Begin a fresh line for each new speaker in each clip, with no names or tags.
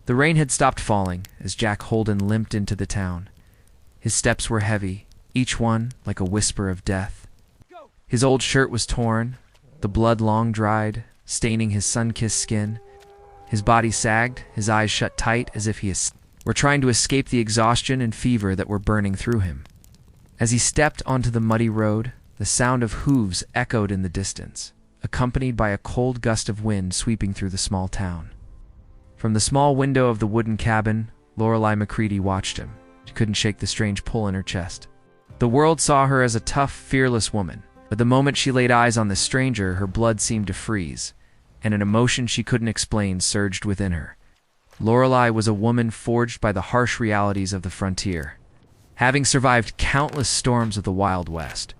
The rain had stopped falling as Jack Holden limped into the town. His steps were heavy, each one like a whisper of death. His old shirt was torn, the blood long dried, staining his sun-kissed skin. His body sagged, his eyes shut tight as if he were trying to escape the exhaustion and fever that were burning through him. As he stepped onto the muddy road, the sound of hooves echoed in the distance, accompanied by a cold gust of wind sweeping through the small town. From the small window of the wooden cabin, Laurelai McCready watched him. She couldn't shake the strange pull in her chest. The world saw her as a tough, fearless woman, but the moment she laid eyes on this stranger, her blood seemed to freeze, and an emotion she couldn't explain surged within her. Laurelai was a woman forged by the harsh realities of the frontier, having survived countless storms of the Wild West,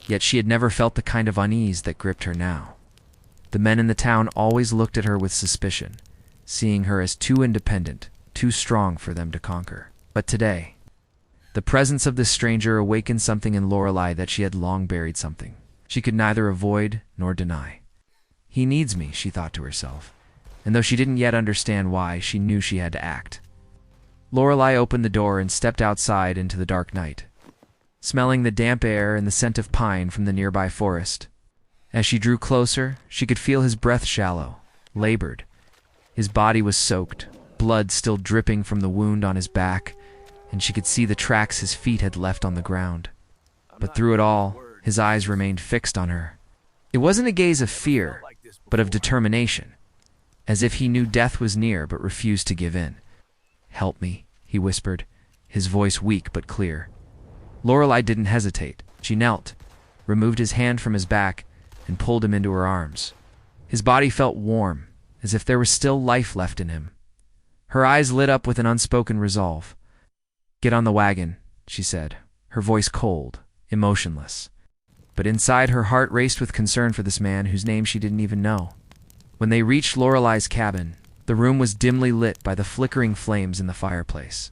yet she had never felt the kind of unease that gripped her now. The men in the town always looked at her with suspicion, seeing her as too independent, too strong for them to conquer. But today, the presence of this stranger awakened something in Laurelai that she had long buried, something she could neither avoid nor deny. He needs me, she thought to herself, and though she didn't yet understand why, she knew she had to act. Laurelai opened the door and stepped outside into the dark night, smelling the damp air and the scent of pine from the nearby forest. As she drew closer, she could feel his breath shallow, labored. His body was soaked, blood still dripping from the wound on his back, and she could see the tracks his feet had left on the ground. But through it all, his eyes remained fixed on her. It wasn't a gaze of fear, but of determination, as if he knew death was near but refused to give in. "Help me," he whispered, his voice weak but clear. Laurelai didn't hesitate. She knelt, removed his hand from his back, and pulled him into her arms. His body felt warm, as if there was still life left in him. Her eyes lit up with an unspoken resolve. "Get on the wagon," she said, her voice cold, emotionless. But inside, her heart raced with concern for this man whose name she didn't even know. When they reached Laurelai's cabin, the room was dimly lit by the flickering flames in the fireplace.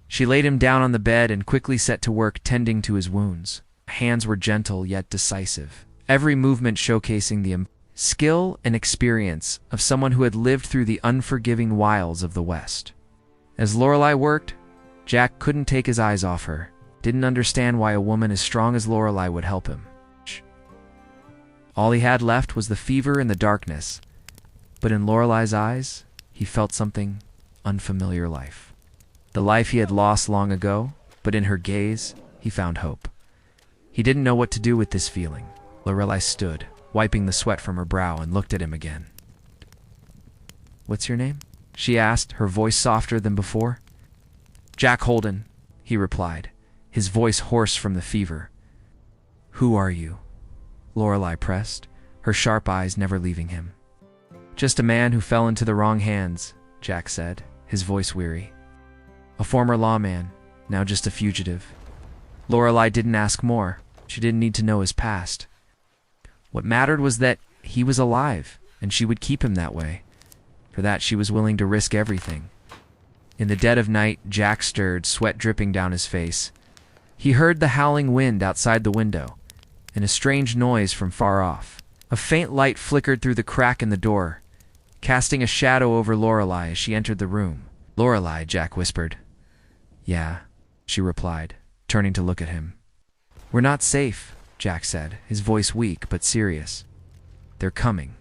She laid him down on the bed and quickly set to work tending to his wounds. Her hands were gentle yet decisive, every movement showcasing the skill and experience of someone who had lived through the unforgiving wilds of the West. As Laurelai worked, Jack couldn't take his eyes off her, didn't understand why a woman as strong as Laurelai would help him. All he had left was the fever and the darkness, but in Laurelai's eyes, he felt something unfamiliar life. The life he had lost long ago, but in her gaze, he found hope. He didn't know what to do with this feeling. Laurelai stood, wiping the sweat from her brow, and looked at him again. "What's your name?" she asked, her voice softer than before. "Jack Holden," he replied, his voice hoarse from the fever. "Who are you?" Laurelai pressed, her sharp eyes never leaving him. "Just a man who fell into the wrong hands," Jack said, his voice weary. "A former lawman, now just a fugitive." Laurelai didn't ask more. She didn't need to know his past. What mattered was that he was alive, and she would keep him that way. For that, she was willing to risk everything. In the dead of night, Jack stirred, sweat dripping down his face. He heard the howling wind outside the window, and a strange noise from far off. A faint light flickered through the crack in the door, casting a shadow over Laurelai as she entered the room. "Laurelai," Jack whispered. "Yeah," she replied, turning to look at him. "We're not safe," Jack said, his voice weak but serious. "They're coming."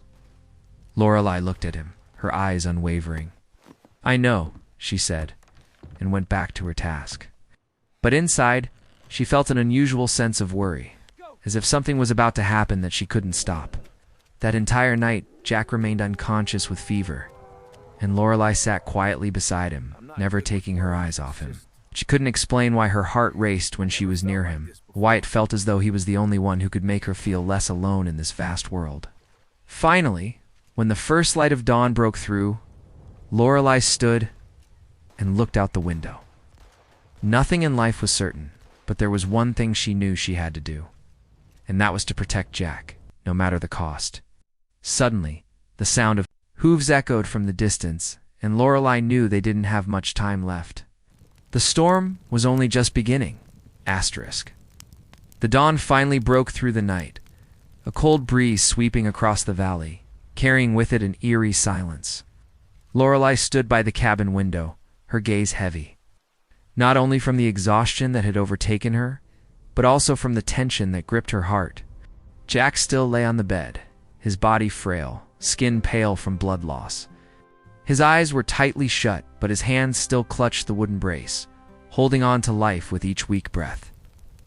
Laurelai looked at him, her eyes unwavering. "I know," she said, and went back to her task. But inside, she felt an unusual sense of worry, as if something was about to happen that she couldn't stop. That entire night, Jack remained unconscious with fever, and Laurelai sat quietly beside him, never taking her eyes off him. She couldn't explain why her heart raced when she was near him, why it felt as though he was the only one who could make her feel less alone in this vast world. Finally, when the first light of dawn broke through, Laurelai stood and looked out the window. Nothing in life was certain, but there was one thing she knew she had to do, and that was to protect Jack, no matter the cost. Suddenly, the sound of hooves echoed from the distance, and Laurelai knew they didn't have much time left. The storm was only just beginning. The dawn finally broke through the night, a cold breeze sweeping across the valley, carrying with it an eerie silence. Laurelai stood by the cabin window, her gaze heavy. Not only from the exhaustion that had overtaken her, but also from the tension that gripped her heart. Jack still lay on the bed, his body frail, skin pale from blood loss. His eyes were tightly shut, but his hands still clutched the wooden brace, holding on to life with each weak breath.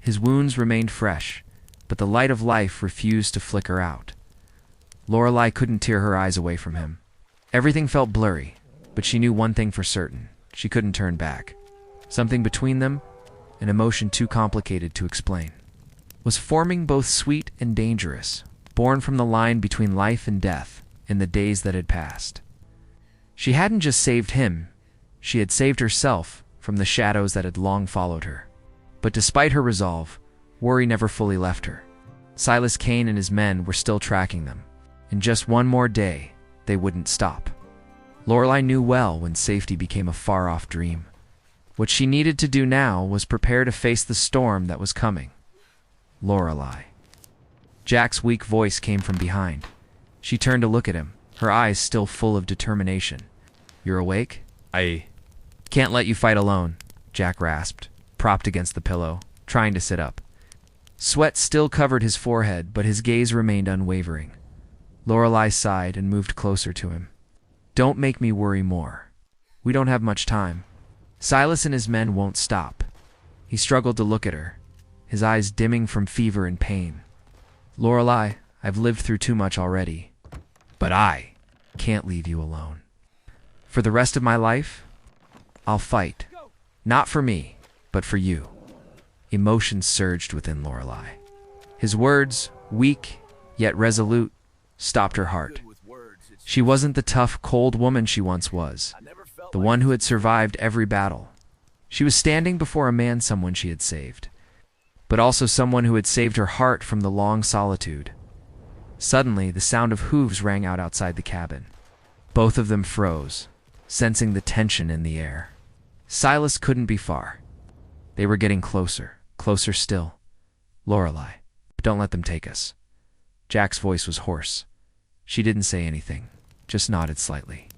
His wounds remained fresh, but the light of life refused to flicker out. Laurelai couldn't tear her eyes away from him. Everything felt blurry, but she knew one thing for certain: she couldn't turn back. Something between them, an emotion too complicated to explain, was forming, both sweet and dangerous, born from the line between life and death in the days that had passed. She hadn't just saved him, she had saved herself from the shadows that had long followed her. But despite her resolve, worry never fully left her. Silas Kane and his men were still tracking them. In just one more day, they wouldn't stop. Laurelai knew well when safety became a far-off dream. What she needed to do now was prepare to face the storm that was coming. Laurelai. Jack's weak voice came from behind. She turned to look at him, her eyes still full of determination. "You're awake?" "I can't let you fight alone," Jack rasped, propped against the pillow, trying to sit up. Sweat still covered his forehead, but his gaze remained unwavering. Laurelai sighed and moved closer to him. "Don't make me worry more. We don't have much time. Silas and his men won't stop." He struggled to look at her, his eyes dimming from fever and pain. "Laurelai, I've lived through too much already. But I can't leave you alone. For the rest of my life, I'll fight. Not for me, but for you." Emotion surged within Laurelai. His words, weak yet resolute, stopped her heart. She wasn't the tough, cold woman she once was, the one who had survived every battle. She was standing before a man someone she had saved, but also someone who had saved her heart from the long solitude. Suddenly, the sound of hooves rang out outside the cabin. Both of them froze, sensing the tension in the air. Silas couldn't be far. They were getting closer, closer still. "Laurelai, don't let them take us." Jack's voice was hoarse. She didn't say anything, just nodded slightly.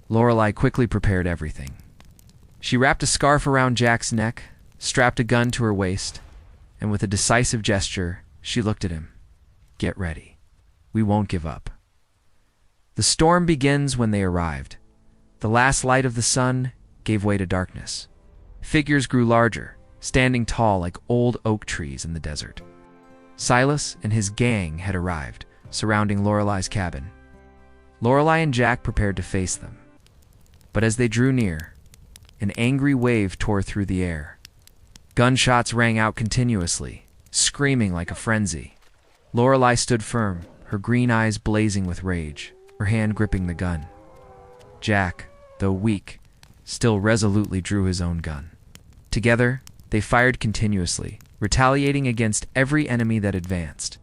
Laurelai quickly prepared everything. She wrapped a scarf around Jack's neck, strapped a gun to her waist, and with a decisive gesture, she looked at him. "Get ready. We won't give up." The storm begins when they arrived. The last light of the sun gave way to darkness. Figures grew larger, standing tall like old oak trees in the desert. Silas and his gang had arrived, surrounding Laurelai's cabin. Laurelai and Jack prepared to face them. But as they drew near, an angry wave tore through the air. Gunshots rang out continuously, screaming like a frenzy. Laurelai stood firm, her green eyes blazing with rage, her hand gripping the gun. Jack, though weak, still resolutely drew his own gun. Together, they fired continuously, retaliating against every enemy that advanced.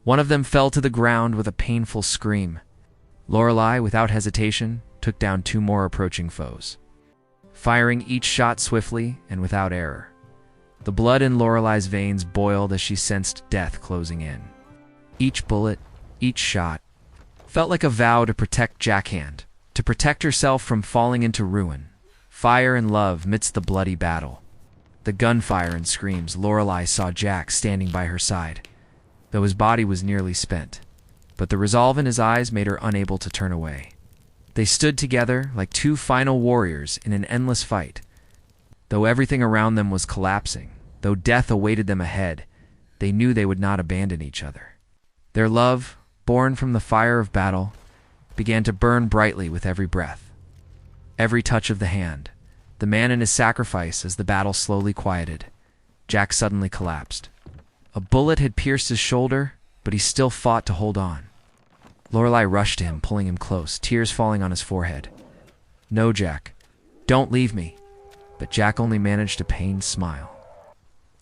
One of them fell to the ground with a painful scream. Laurelai, without hesitation, took down two more approaching foes, firing each shot swiftly and without error. The blood in Laurelai's veins boiled as she sensed death closing in. Each bullet, each shot, felt like a vow to protect Jackhand, to protect herself from falling into ruin. Fire and love amidst the bloody battle. The gunfire and screams, Laurelai saw Jack standing by her side, though his body was nearly spent. But the resolve in his eyes made her unable to turn away. They stood together like two final warriors in an endless fight. Though everything around them was collapsing, though death awaited them ahead, they knew they would not abandon each other. Their love, born from the fire of battle, began to burn brightly with every breath. Every touch of the hand, the man in his sacrifice as the battle slowly quieted. Jack suddenly collapsed. A bullet had pierced his shoulder, but he still fought to hold on. Laurelai rushed to him, pulling him close, tears falling on his forehead. "No, Jack. Don't leave me." But Jack only managed a pained smile.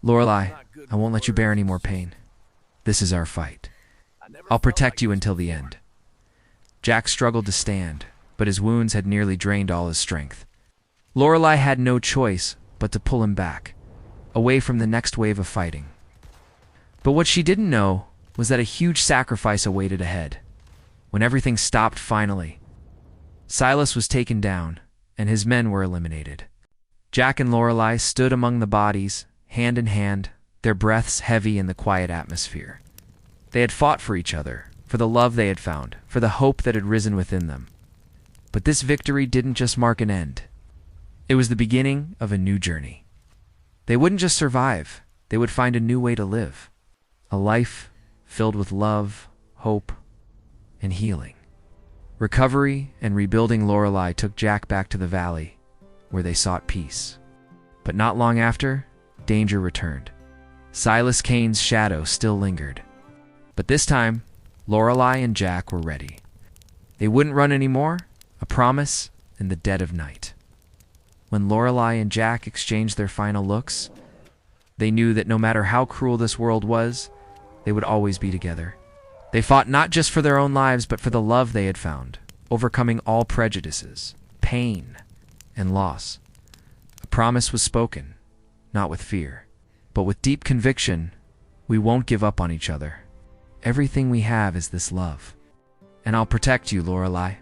"Laurelai, I won't let you bear any more pain. This is our fight. I'll protect you until the end." Jack struggled to stand, but his wounds had nearly drained all his strength. Laurelai had no choice but to pull him back, away from the next wave of fighting. But what she didn't know was that a huge sacrifice awaited ahead. When everything stopped finally, Silas was taken down, and his men were eliminated. Jack and Laurelai stood among the bodies, hand in hand, their breaths heavy in the quiet atmosphere. They had fought for each other, for the love they had found, for the hope that had risen within them. But this victory didn't just mark an end. It was the beginning of a new journey. They wouldn't just survive, they would find a new way to live. A life filled with love, hope, and healing. Recovery and rebuilding Laurelai took Jack back to the valley, where they sought peace. But not long after, danger returned. Silas Kane's shadow still lingered. But this time, Laurelai and Jack were ready. They wouldn't run anymore, a promise in the dead of night. When Laurelai and Jack exchanged their final looks, they knew that no matter how cruel this world was, they would always be together. They fought not just for their own lives, but for the love they had found, overcoming all prejudices, pain, and loss. A promise was spoken, not with fear, but with deep conviction. We won't give up on each other. Everything we have is this love. And I'll protect you, Laurelai.